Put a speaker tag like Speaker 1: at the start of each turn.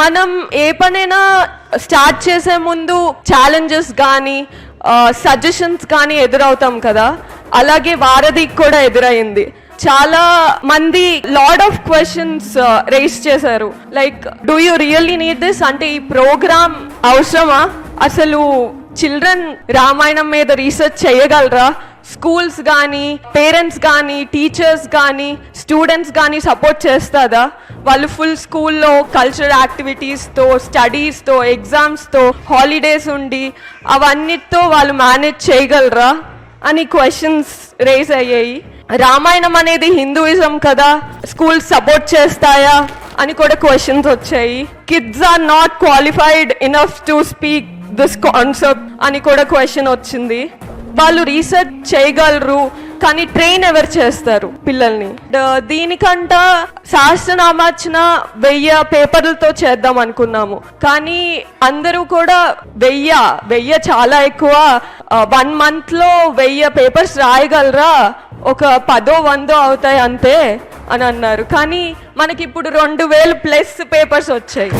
Speaker 1: మనం ఏ పనైనా స్టార్ట్ చేసే ముందు ఛాలెంజెస్ కానీ సజెషన్స్ కానీ ఎదురవుతాం కదా, అలాగే వారధికి కూడా ఎదురైంది. చాలా మంది లాట్ ఆఫ్ క్వశ్చన్స్ రేస్ చేశారు. Like, do you really need this? అంటే ఈ ప్రోగ్రామ్ అవసరమా? అసలు చిల్డ్రన్ రామాయణం మీద రీసెర్చ్ చేయగలరా? స్కూల్స్ కానీ, పేరెంట్స్ కానీ, టీచర్స్ కానీ, స్టూడెంట్స్ కానీ సపోర్ట్ చేస్తుందా? వాళ్ళు ఫుల్ స్కూల్లో కల్చరల్ యాక్టివిటీస్తో, స్టడీస్తో, ఎగ్జామ్స్తో, హాలిడేస్ ఉండి అవన్నిటితో వాళ్ళు మేనేజ్ చేయగలరా అని క్వశ్చన్స్ రేస్ అయ్యాయి. రామాయణం అనేది హిందూయిజం కదా, స్కూల్ సపోర్ట్ చేస్తాయా అని కూడా క్వశ్చన్స్ వచ్చాయి. Kids are not qualified enough to speak this concept అని కూడా క్వశ్చన్ వచ్చింది. వాళ్ళు రీసెర్చ్ చేయగలరు కానీ ట్రైన్ ఎవరు చేస్తారు పిల్లల్ని? దీనికంట సహస్రనామార్చన 1000 పేపర్లతో చేద్దాం అనుకున్నాము, కానీ అందరూ కూడా 1000 చాలా ఎక్కువ, 1 monthలో 1000 పేపర్స్ రాయగలరా? ఒక 10-100 అవుతాయి అంతే అని అన్నారు. కానీ మనకి ఇప్పుడు 2000+ పేపర్స్ వచ్చాయి.